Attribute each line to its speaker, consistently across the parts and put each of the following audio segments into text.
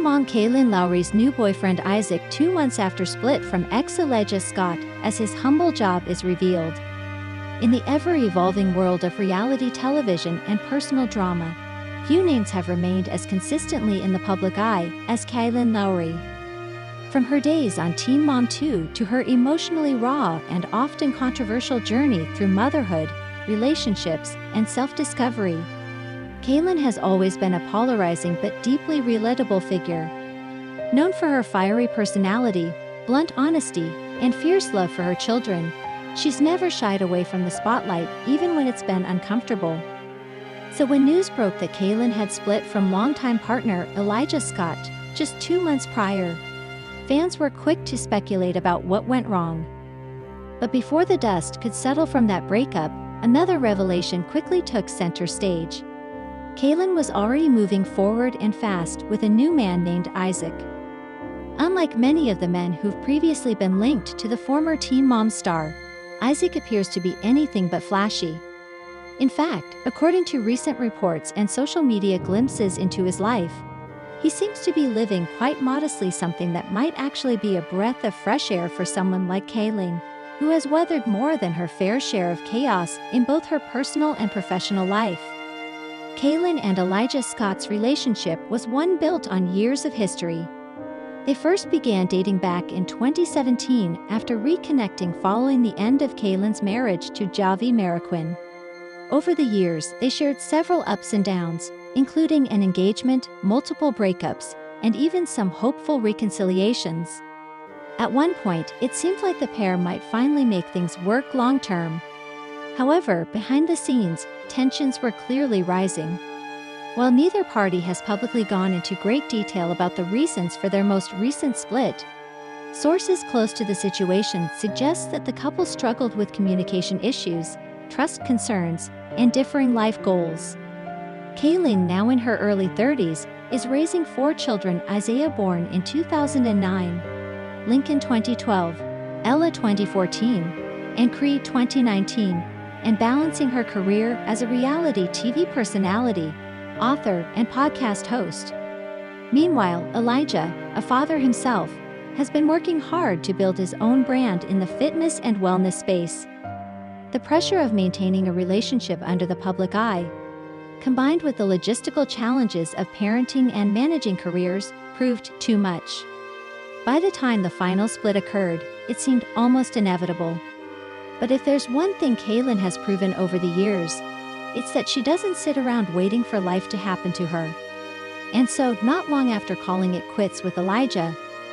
Speaker 1: Mom Kailyn Lowry's new boyfriend Isaac 2 months after split from ex-Elijah Scott, as his humble job is revealed. In the ever-evolving world of reality television and personal drama, few names have remained as consistently in the public eye as Kailyn Lowry. From her days on Teen Mom 2 to her emotionally raw and often controversial journey through motherhood, relationships, and self-discovery, Kailyn has always been a polarizing but deeply relatable figure. Known for her fiery personality, blunt honesty, and fierce love for her children, she's never shied away from the spotlight even when it's been uncomfortable. So when news broke that Kailyn had split from longtime partner Elijah Scott just 2 months prior, fans were quick to speculate about what went wrong. But before the dust could settle from that breakup, another revelation quickly took center stage. Kailyn was already moving forward and fast with a new man named Isaac. Unlike many of the men who've previously been linked to the former Teen Mom star, Isaac appears to be anything but flashy. In fact, according to recent reports and social media glimpses into his life, he seems to be living quite modestly, something that might actually be a breath of fresh air for someone like Kailyn, who has weathered more than her fair share of chaos in both her personal and professional life. Kailyn and Elijah Scott's relationship was one built on years of history. They first began dating back in 2017 after reconnecting following the end of Kailyn's marriage to Javi Mariquin. Over the years, they shared several ups and downs, including an engagement, multiple breakups, and even some hopeful reconciliations. At one point, it seemed like the pair might finally make things work long-term. However, behind the scenes, tensions were clearly rising. While neither party has publicly gone into great detail about the reasons for their most recent split, sources close to the situation suggest that the couple struggled with communication issues, trust concerns, and differing life goals. Kailyn, now in her early 30s, is raising 4 children: Isaiah, born in 2009, Lincoln 2012, Ella 2014, and Creed 2019, and balancing her career as a reality TV personality, author, and podcast host. Meanwhile, Elijah, a father himself, has been working hard to build his own brand in the fitness and wellness space. The pressure of maintaining a relationship under the public eye, combined with the logistical challenges of parenting and managing careers, proved too much. By the time the final split occurred, it seemed almost inevitable. But if there's one thing Kailyn has proven over the years, it's that she doesn't sit around waiting for life to happen to her. And so, not long after calling it quits with Elijah,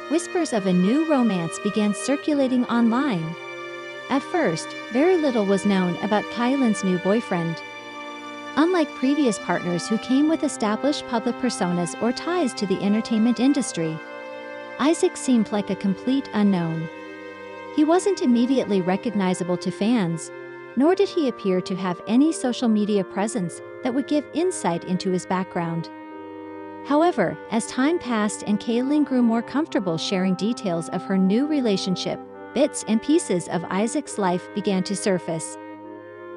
Speaker 1: whispers of a new romance began circulating online. At first, very little was known about Kailyn's new boyfriend. Unlike previous partners who came with established public personas or ties to the entertainment industry, Isaac seemed like a complete unknown. He wasn't immediately recognizable to fans, nor did he appear to have any social media presence that would give insight into his background. However, as time passed and Kailyn grew more comfortable sharing details of her new relationship, bits and pieces of Isaac's life began to surface.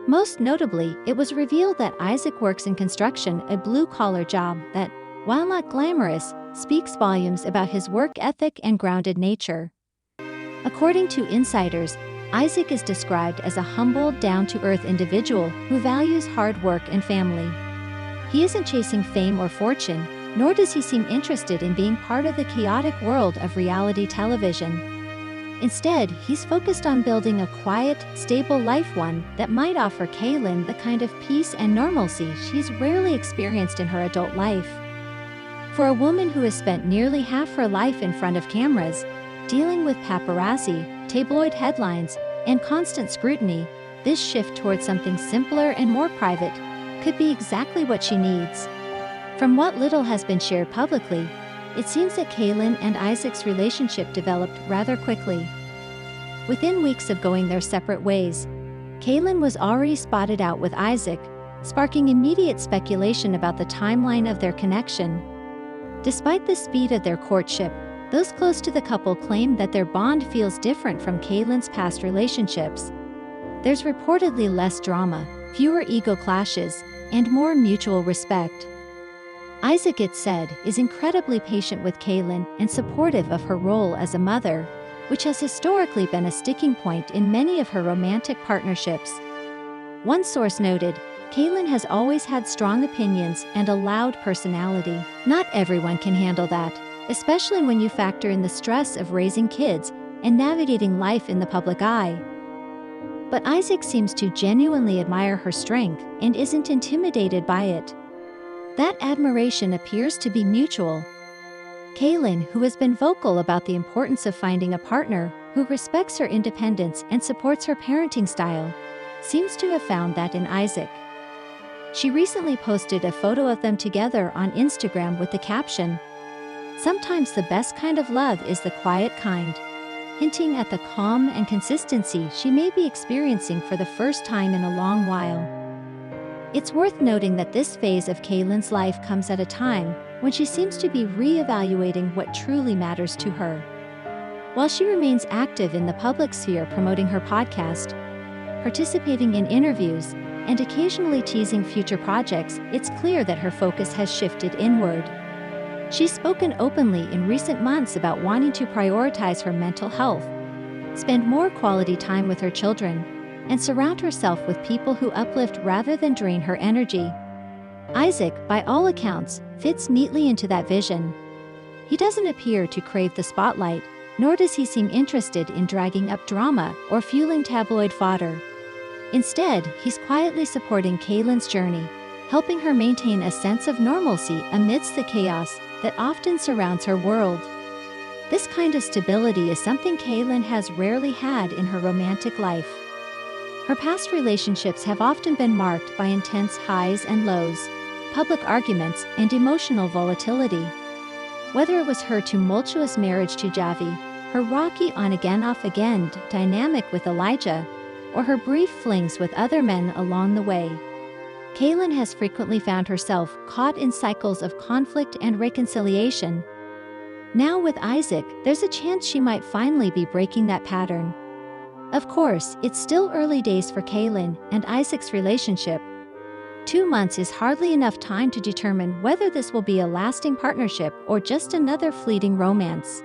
Speaker 1: Most notably, it was revealed that Isaac works in construction, a blue-collar job that, while not glamorous, speaks volumes about his work ethic and grounded nature. According to insiders, Isaac is described as a humble, down-to-earth individual who values hard work and family. He isn't chasing fame or fortune, nor does he seem interested in being part of the chaotic world of reality television. Instead, he's focused on building a quiet, stable life, one that might offer Kailyn the kind of peace and normalcy she's rarely experienced in her adult life. For a woman who has spent nearly half her life in front of cameras, dealing with paparazzi, tabloid headlines, and constant scrutiny, this shift towards something simpler and more private could be exactly what she needs. From what little has been shared publicly, it seems that Kailyn and Isaac's relationship developed rather quickly. Within weeks of going their separate ways, Kailyn was already spotted out with Isaac, sparking immediate speculation about the timeline of their connection. Despite the speed of their courtship, those close to the couple claim that their bond feels different from Kailyn's past relationships. There's reportedly less drama, fewer ego clashes, and more mutual respect. Isaac, it said, is incredibly patient with Kailyn and supportive of her role as a mother, which has historically been a sticking point in many of her romantic partnerships. One source noted, Kailyn has always had strong opinions and a loud personality. Not everyone can handle that, especially when you factor in the stress of raising kids and navigating life in the public eye. But Isaac seems to genuinely admire her strength and isn't intimidated by it. That admiration appears to be mutual. Kailyn, who has been vocal about the importance of finding a partner who respects her independence and supports her parenting style, seems to have found that in Isaac. She recently posted a photo of them together on Instagram with the caption, "Sometimes the best kind of love is the quiet kind," hinting at the calm and consistency she may be experiencing for the first time in a long while. It's worth noting that this phase of Kailyn's life comes at a time when she seems to be re-evaluating what truly matters to her. While she remains active in the public sphere promoting her podcast, participating in interviews, and occasionally teasing future projects, it's clear that her focus has shifted inward. She's spoken openly in recent months about wanting to prioritize her mental health, spend more quality time with her children, and surround herself with people who uplift rather than drain her energy. Isaac, by all accounts, fits neatly into that vision. He doesn't appear to crave the spotlight, nor does he seem interested in dragging up drama or fueling tabloid fodder. Instead, he's quietly supporting Kailyn's journey, helping her maintain a sense of normalcy amidst the chaos that often surrounds her world. This kind of stability is something Kailyn has rarely had in her romantic life. Her past relationships have often been marked by intense highs and lows, public arguments, and emotional volatility. Whether it was her tumultuous marriage to Javi, her rocky on-again off-again dynamic with Elijah, or her brief flings with other men along the way, Kailyn has frequently found herself caught in cycles of conflict and reconciliation. Now with Isaac, there's a chance she might finally be breaking that pattern. Of course, it's still early days for Kailyn and Isaac's relationship. 2 months is hardly enough time to determine whether this will be a lasting partnership or just another fleeting romance.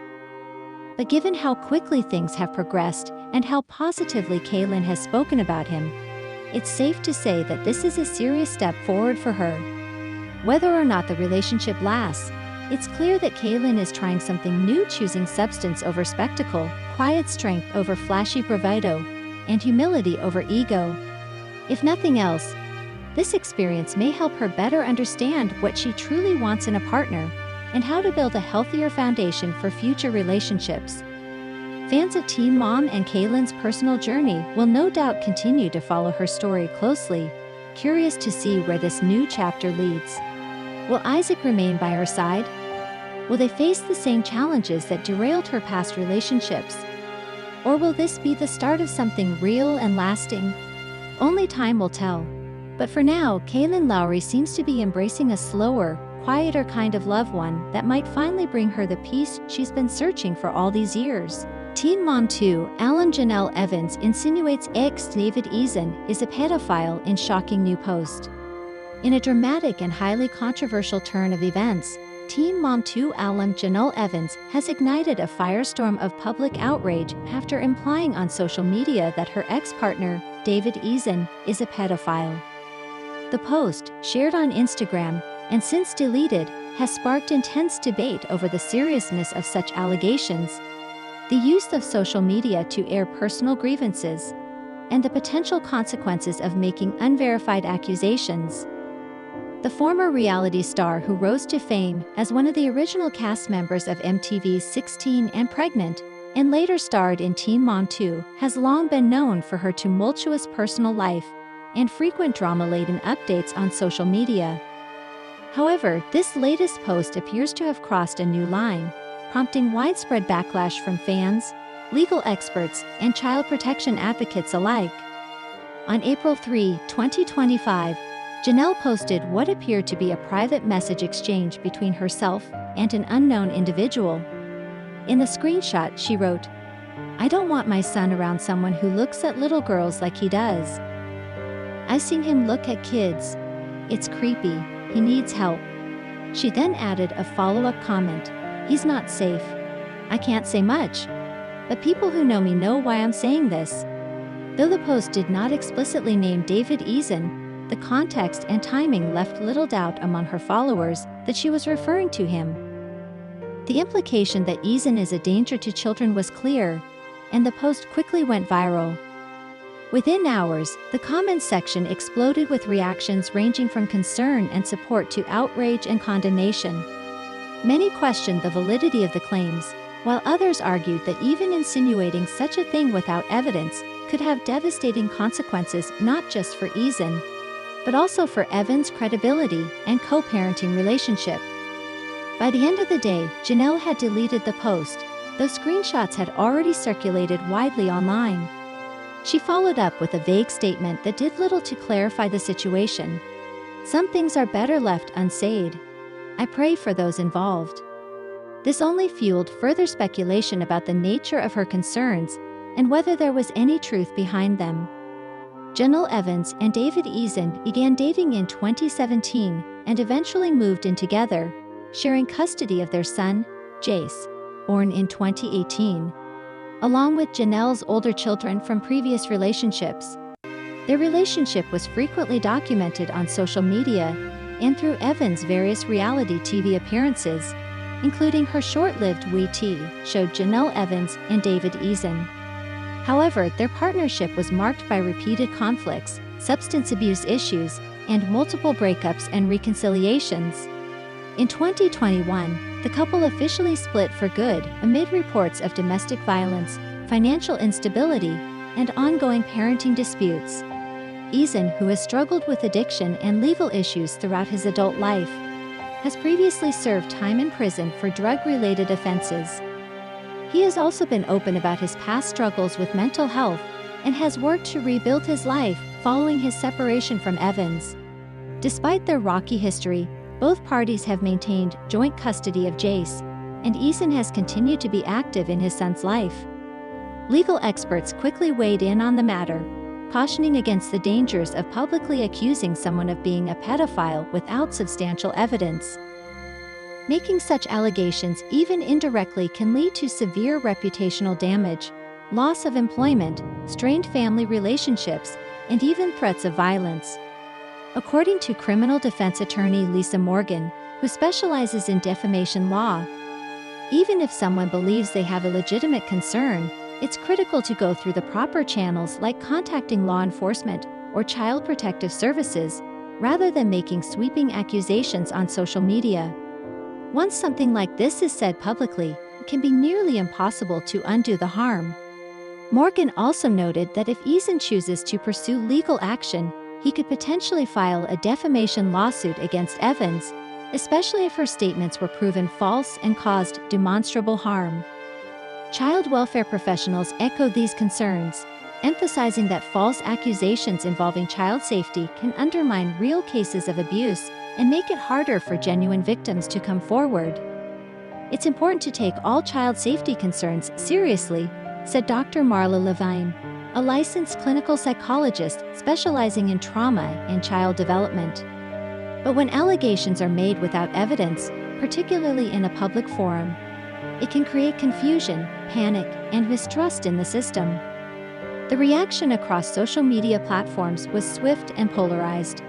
Speaker 1: But given how quickly things have progressed and how positively Kailyn has spoken about him, it's safe to say that this is a serious step forward for her. Whether or not the relationship lasts, it's clear that Kailyn is trying something new, choosing substance over spectacle, quiet strength over flashy bravado, and humility over ego. If nothing else, this experience may help her better understand what she truly wants in a partner and how to build a healthier foundation for future relationships. Fans of Teen Mom and Kailyn's personal journey will no doubt continue to follow her story closely, curious to see where this new chapter leads. Will Isaac remain by her side? Will they face the same challenges that derailed her past relationships? Or will this be the start of something real and lasting? Only time will tell. But for now, Kailyn Lowry seems to be embracing a slower, quieter kind of love, one that might finally bring her the peace she's been searching for all these years. Teen Mom 2 alum Jenelle Evans insinuates ex David Eason is a pedophile in shocking new post. In a dramatic and highly controversial turn of events, Teen Mom 2 alum Jenelle Evans has ignited a firestorm of public outrage after implying on social media that her ex-partner, David Eason, is a pedophile. The post, shared on Instagram and since deleted, has sparked intense debate over the seriousness of such allegations, the use of social media to air personal grievances, and the potential consequences of making unverified accusations. The former reality star, who rose to fame as one of the original cast members of MTV's 16 and Pregnant, and later starred in Teen Mom 2, has long been known for her tumultuous personal life and frequent drama-laden updates on social media. However, this latest post appears to have crossed a new line, prompting widespread backlash from fans, legal experts, and child protection advocates alike. On April 3, 2025, Jenelle posted what appeared to be a private message exchange between herself and an unknown individual. In the screenshot, she wrote, "I don't want my son around someone who looks at little girls like he does. I've seen him look at kids. It's creepy. He needs help." She then added a follow-up comment: "He's not safe. I can't say much, but people who know me know why I'm saying this." Though the post did not explicitly name David Eason, the context and timing left little doubt among her followers that she was referring to him. The implication that Eason is a danger to children was clear, and the post quickly went viral. Within hours, the comments section exploded with reactions ranging from concern and support to outrage and condemnation. Many questioned the validity of the claims, while others argued that even insinuating such a thing without evidence could have devastating consequences not just for Eason, but also for Evans' credibility and co-parenting relationship. By the end of the day, Jenelle had deleted the post, though screenshots had already circulated widely online. She followed up with a vague statement that did little to clarify the situation. "Some things are better left unsaid. I pray for those involved." This only fueled further speculation about the nature of her concerns and whether there was any truth behind them. Jenelle Evans and David Eason began dating in 2017 and eventually moved in together, sharing custody of their son, Jace, born in 2018, along with Jenelle's older children from previous relationships. Their relationship was frequently documented on social media and through Evans' various reality TV appearances, including her short-lived We Tea show Jenelle Evans and David Eason. However, their partnership was marked by repeated conflicts, substance abuse issues, and multiple breakups and reconciliations. In 2021, the couple officially split for good amid reports of domestic violence, financial instability, and ongoing parenting disputes. Eason, who has struggled with addiction and legal issues throughout his adult life, has previously served time in prison for drug-related offenses. He has also been open about his past struggles with mental health and has worked to rebuild his life following his separation from Evans. Despite their rocky history, both parties have maintained joint custody of Jace, and Eason has continued to be active in his son's life. Legal experts quickly weighed in on the matter, cautioning against the dangers of publicly accusing someone of being a pedophile without substantial evidence. Making such allegations even indirectly can lead to severe reputational damage, loss of employment, strained family relationships, and even threats of violence. According to criminal defense attorney Lisa Morgan, who specializes in defamation law, even if someone believes they have a legitimate concern, it's critical to go through the proper channels like contacting law enforcement or child protective services, rather than making sweeping accusations on social media. Once something like this is said publicly, it can be nearly impossible to undo the harm. Morgan also noted that if Eason chooses to pursue legal action, he could potentially file a defamation lawsuit against Evans, especially if her statements were proven false and caused demonstrable harm. Child welfare professionals echo these concerns, emphasizing that false accusations involving child safety can undermine real cases of abuse and make it harder for genuine victims to come forward. "It's important to take all child safety concerns seriously," said Dr. Marla Levine, a licensed clinical psychologist specializing in trauma and child development. But when allegations are made without evidence, particularly in a public forum, it can create confusion, panic, and mistrust in the system. The reaction across social media platforms was swift and polarized.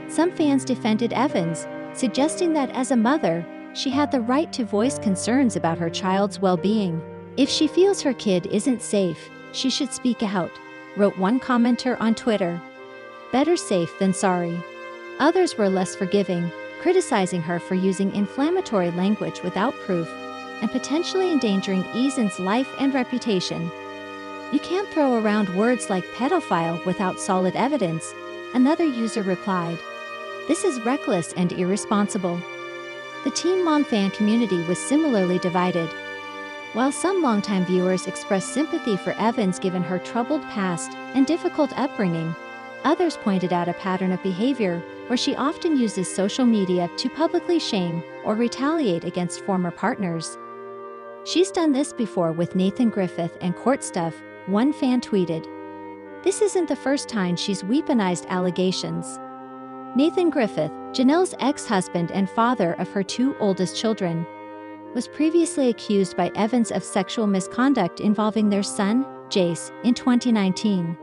Speaker 1: Some fans defended Evans, suggesting that as a mother, she had the right to voice concerns about her child's well-being. "If she feels her kid isn't safe, she should speak out," wrote one commenter on Twitter. "Better safe than sorry." Others were less forgiving, criticizing her for using inflammatory language without proof and potentially endangering Eason's life and reputation. "You can't throw around words like pedophile without solid evidence," another user replied. "This is reckless and irresponsible." The Teen Mom fan community was similarly divided. While some longtime viewers expressed sympathy for Evans given her troubled past and difficult upbringing, others pointed out a pattern of behavior where she often uses social media to publicly shame or retaliate against former partners. "She's done this before with Nathan Griffith and court stuff," one fan tweeted. "This isn't the first time she's weaponized allegations." Nathan Griffith, Jenelle's ex-husband and father of her two oldest children, was previously accused by Evans of sexual misconduct involving their son, Jace, in 2019.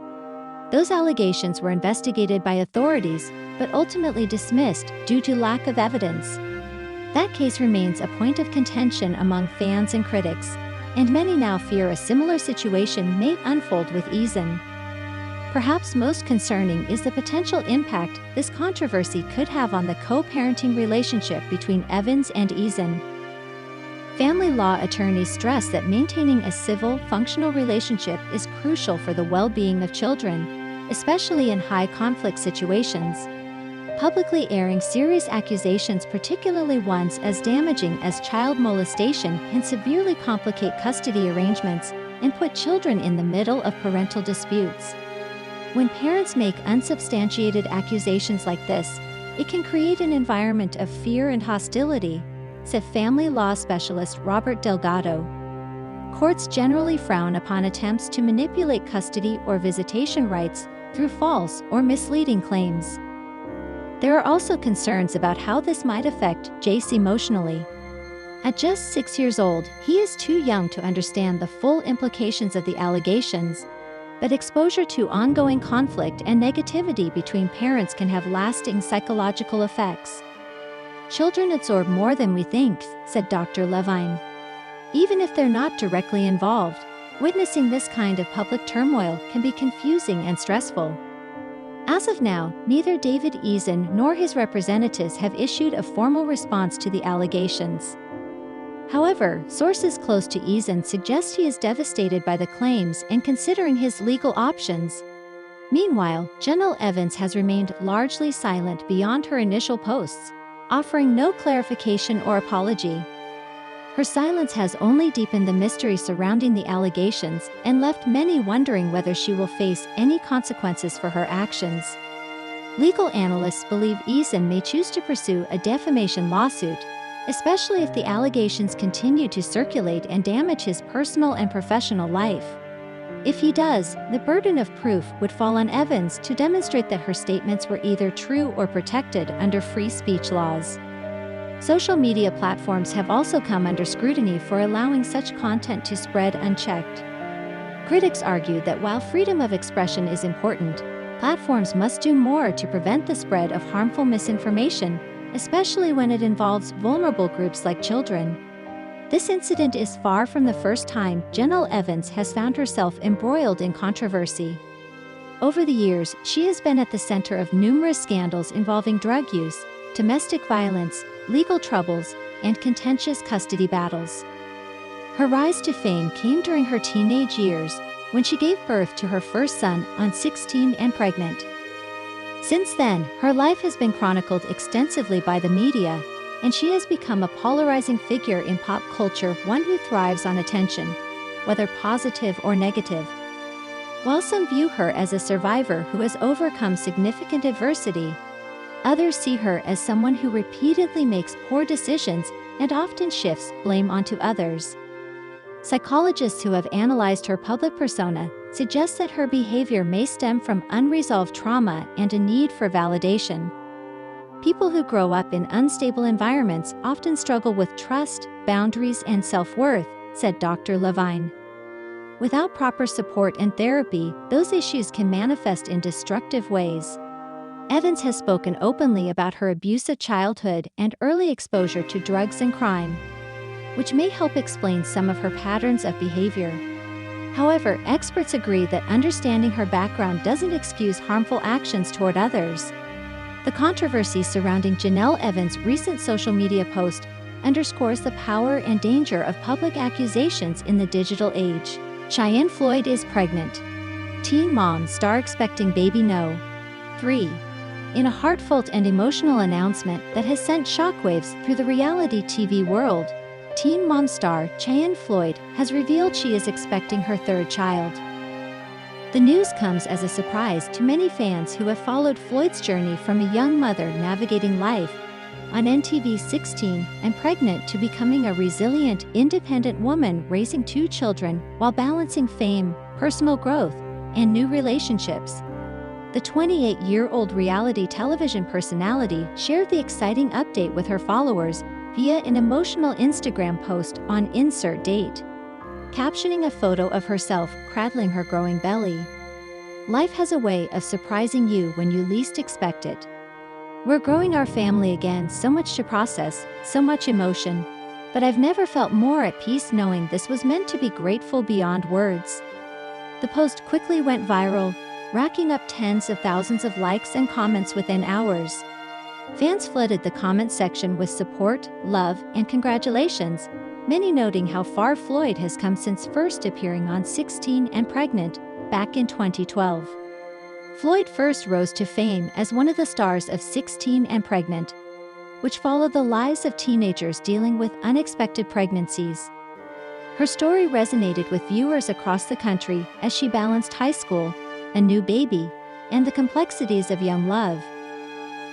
Speaker 1: Those allegations were investigated by authorities, but ultimately dismissed due to lack of evidence. That case remains a point of contention among fans and critics, and many now fear a similar situation may unfold with Eason. Perhaps most concerning is the potential impact this controversy could have on the co-parenting relationship between Evans and Eason. Family law attorneys stress that maintaining a civil, functional relationship is crucial for the well-being of children, especially in high-conflict situations. Publicly airing serious accusations, particularly ones as damaging as child molestation, can severely complicate custody arrangements and put children in the middle of parental disputes. When parents make unsubstantiated accusations like this, it can create an environment of fear and hostility, said family law specialist Robert Delgado. Courts generally frown upon attempts to manipulate custody or visitation rights through false or misleading claims. There are also concerns about how this might affect Jace emotionally. At just 6 years old, he is too young to understand the full implications of the allegations, but exposure to ongoing conflict and negativity between parents can have lasting psychological effects. Children absorb more than we think, said Dr. Levine. Even if they're not directly involved, witnessing this kind of public turmoil can be confusing and stressful. As of now, neither David Eason nor his representatives have issued a formal response to the allegations. However, sources close to Eason suggest he is devastated by the claims and considering his legal options. Meanwhile, Jenelle Evans has remained largely silent beyond her initial posts, offering no clarification or apology. Her silence has only deepened the mystery surrounding the allegations and left many wondering whether she will face any consequences for her actions. Legal analysts believe Eason may choose to pursue a defamation lawsuit, especially if the allegations continue to circulate and damage his personal and professional life. If he does, the burden of proof would fall on Evans to demonstrate that her statements were either true or protected under free speech laws. Social media platforms have also come under scrutiny for allowing such content to spread unchecked. Critics argue that while freedom of expression is important, platforms must do more to prevent the spread of harmful misinformation, especially when it involves vulnerable groups like children. This incident is far from the first time Jenelle Evans has found herself embroiled in controversy. Over the years, she has been at the center of numerous scandals involving drug use, domestic violence, legal troubles, and contentious custody battles. Her rise to fame came during her teenage years, when she gave birth to her first son on 16 and pregnant. Since then, her life has been chronicled extensively by the media, and she has become a polarizing figure in pop culture, one who thrives on attention, whether positive or negative. While some view her as a survivor who has overcome significant adversity, others see her as someone who repeatedly makes poor decisions and often shifts blame onto others. Psychologists who have analyzed her public persona suggest that her behavior may stem from unresolved trauma and a need for validation. People who grow up in unstable environments often struggle with trust, boundaries, and self-worth, said Dr. Levine. Without proper support and therapy, those issues can manifest in destructive ways. Evans has spoken openly about her abusive childhood and early exposure to drugs and crime, which may help explain some of her patterns of behavior. However, experts agree that understanding her background doesn't excuse harmful actions toward others. The controversy surrounding Jenelle Evans' recent social media post underscores the power and danger of public accusations in the digital age. Cheyenne Floyd is pregnant. Teen mom star expecting baby no. 3. In a heartfelt and emotional announcement that has sent shockwaves through the reality TV world, teen mom star Cheyenne Floyd has revealed she is expecting her third child. The news comes as a surprise to many fans who have followed Floyd's journey from a young mother navigating life on NTV's 16 and pregnant to becoming a resilient, independent woman raising 2 children while balancing fame, personal growth, and new relationships. The 28-year-old reality television personality shared the exciting update with her followers via an emotional Instagram post on insert date, captioning a photo of herself cradling her growing belly. Life has a way of surprising you when you least expect it. We're growing our family again, so much to process, so much emotion, but I've never felt more at peace knowing this was meant to be. Grateful beyond words. The post quickly went viral, racking up tens of thousands of likes and comments within hours. Fans flooded the comment section with support, love, and congratulations, many noting how far Floyd has come since first appearing on 16 and Pregnant back in 2012. Floyd first rose to fame as one of the stars of 16 and Pregnant, which followed the lives of teenagers dealing with unexpected pregnancies. Her story resonated with viewers across the country as she balanced high school, a new baby, and the complexities of young love.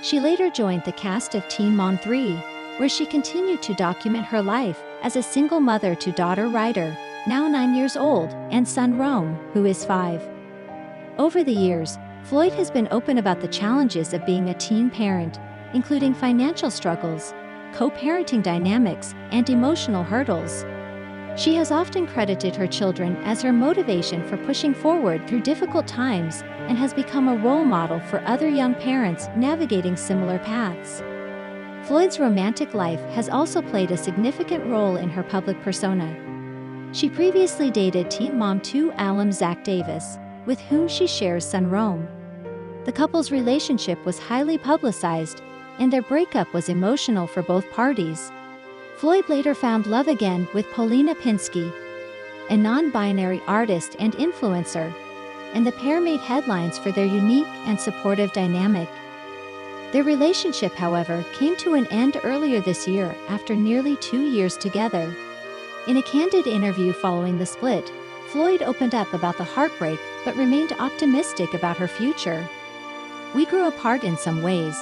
Speaker 1: She later joined the cast of Teen Mom 3, where she continued to document her life as a single mother to daughter Ryder, now 9 years old, and son Rome, who is 5. Over the years, Floyd has been open about the challenges of being a teen parent, including financial struggles, co-parenting dynamics, and emotional hurdles. She has often credited her children as her motivation for pushing forward through difficult times and has become a role model for other young parents navigating similar paths. Floyd's romantic life has also played a significant role in her public persona. She previously dated Teen Mom 2 alum Zach Davis, with whom she shares son Rome. The couple's relationship was highly publicized, and their breakup was emotional for both parties. Floyd later found love again with Paulina Pinsky, a non-binary artist and influencer, and the pair made headlines for their unique and supportive dynamic. Their relationship, however, came to an end earlier this year after nearly 2 years together. In a candid interview following the split, Floyd opened up about the heartbreak but remained optimistic about her future. "We grew apart in some ways,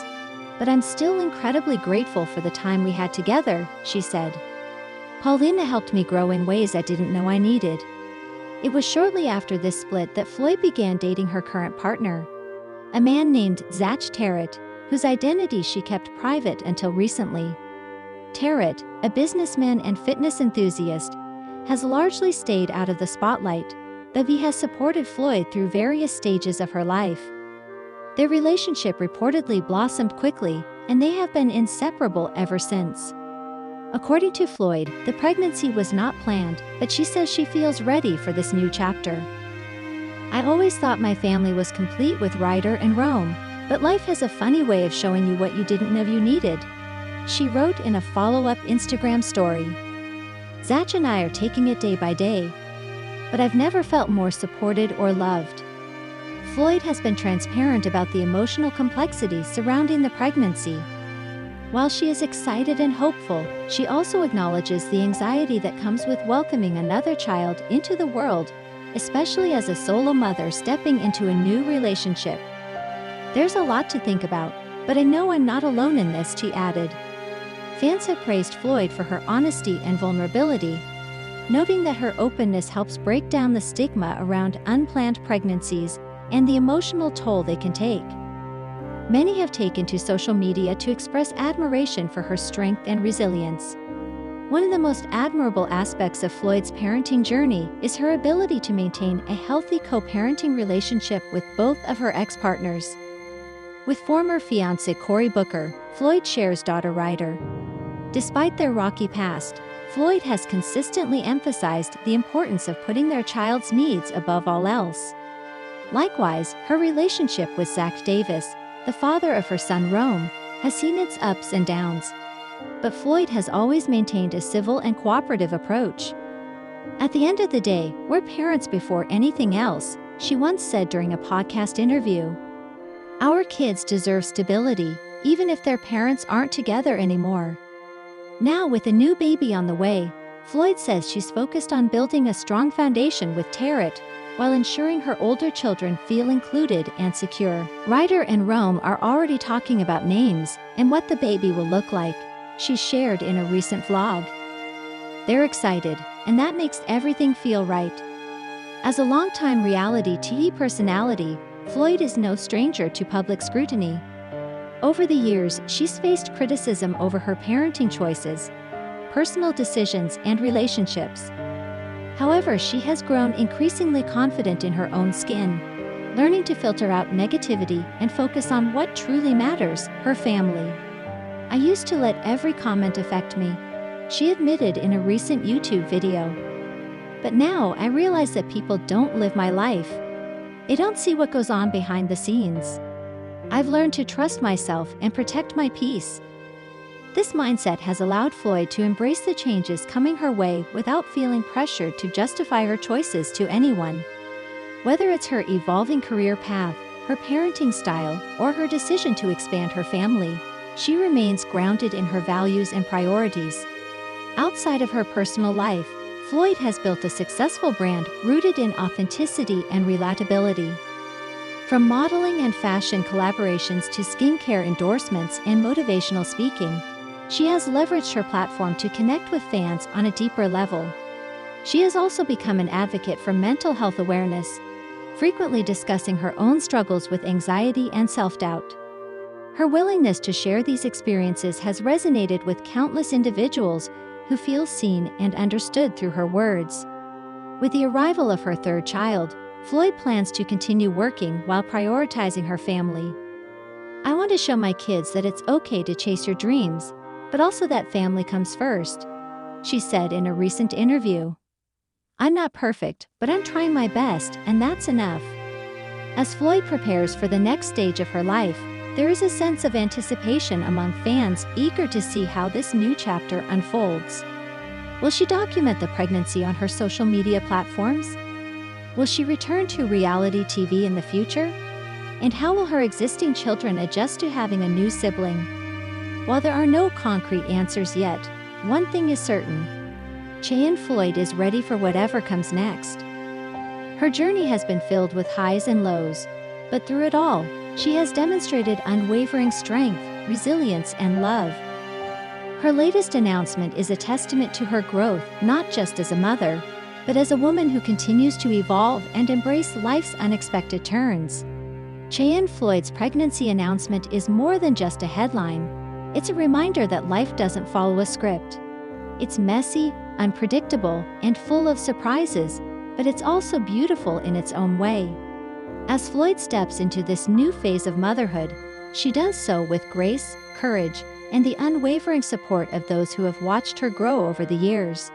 Speaker 1: but I'm still incredibly grateful for the time we had together," she said. "Paulina helped me grow in ways I didn't know I needed." It was shortly after this split that Floyd began dating her current partner, a man named Zach Tarrant, whose identity she kept private until recently. Tarrant, a businessman and fitness enthusiast, has largely stayed out of the spotlight, though he has supported Floyd through various stages of her life. Their relationship reportedly blossomed quickly, and they have been inseparable ever since. According to Floyd, the pregnancy was not planned, but she says she feels ready for this new chapter. "I always thought my family was complete with Ryder and Rome, but life has a funny way of showing you what you didn't know you needed," she wrote in a follow-up Instagram story. "Zach and I are taking it day by day, but I've never felt more supported or loved." Floyd has been transparent about the emotional complexities surrounding the pregnancy. While she is excited and hopeful, she also acknowledges the anxiety that comes with welcoming another child into the world, especially as a solo mother stepping into a new relationship. "There's a lot to think about, but I know I'm not alone in this," she added. Fans have praised Floyd for her honesty and vulnerability, noting that her openness helps break down the stigma around unplanned pregnancies and the emotional toll they can take. Many have taken to social media to express admiration for her strength and resilience. One of the most admirable aspects of Floyd's parenting journey is her ability to maintain a healthy co-parenting relationship with both of her ex-partners. With former fiancé Cory Booker, Floyd shares daughter Ryder. Despite their rocky past, Floyd has consistently emphasized the importance of putting their child's needs above all else. Likewise, her relationship with Zach Davis, the father of her son Rome, has seen its ups and downs. But Floyd has always maintained a civil and cooperative approach. "At the end of the day, we're parents before anything else," she once said during a podcast interview. "Our kids deserve stability, even if their parents aren't together anymore." Now, with a new baby on the way, Floyd says she's focused on building a strong foundation with Tarrant, while ensuring her older children feel included and secure. Ryder and Rome are already talking about names and what the baby will look like, she shared in a recent vlog. "They're excited, and that makes everything feel right." As a longtime reality TV personality, Floyd is no stranger to public scrutiny. Over the years, she's faced criticism over her parenting choices, personal decisions, and relationships. However, she has grown increasingly confident in her own skin, learning to filter out negativity and focus on what truly matters, her family. "I used to let every comment affect me," she admitted in a recent YouTube video. "But now I realize that people don't live my life. They don't see what goes on behind the scenes. I've learned to trust myself and protect my peace." This mindset has allowed Floyd to embrace the changes coming her way without feeling pressured to justify her choices to anyone. Whether it's her evolving career path, her parenting style, or her decision to expand her family, she remains grounded in her values and priorities. Outside of her personal life, Floyd has built a successful brand rooted in authenticity and relatability. From modeling and fashion collaborations to skincare endorsements and motivational speaking, she has leveraged her platform to connect with fans on a deeper level. She has also become an advocate for mental health awareness, frequently discussing her own struggles with anxiety and self-doubt. Her willingness to share these experiences has resonated with countless individuals who feel seen and understood through her words. With the arrival of her third child, Floyd plans to continue working while prioritizing her family. "I want to show my kids that it's okay to chase your dreams, but also that family comes first," she said in a recent interview. "I'm not perfect, but I'm trying my best, and that's enough." As Floyd prepares for the next stage of her life, there is a sense of anticipation among fans eager to see how this new chapter unfolds. Will she document the pregnancy on her social media platforms? Will she return to reality TV in the future? And how will her existing children adjust to having a new sibling? While there are no concrete answers yet, one thing is certain: Cheyenne Floyd is ready for whatever comes next. Her journey has been filled with highs and lows, but through it all, she has demonstrated unwavering strength, resilience, and love. Her latest announcement is a testament to her growth, not just as a mother, but as a woman who continues to evolve and embrace life's unexpected turns. Cheyenne Floyd's pregnancy announcement is more than just a headline. It's a reminder that life doesn't follow a script. It's messy, unpredictable, and full of surprises, but it's also beautiful in its own way. As Floyd steps into this new phase of motherhood, she does so with grace, courage, and the unwavering support of those who have watched her grow over the years.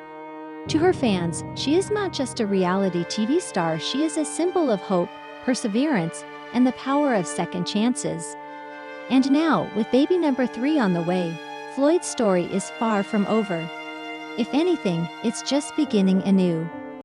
Speaker 1: To her fans, she is not just a reality TV star, she is a symbol of hope, perseverance, and the power of second chances. And now, with baby number 3 on the way, Floyd's story is far from over. If anything, it's just beginning anew.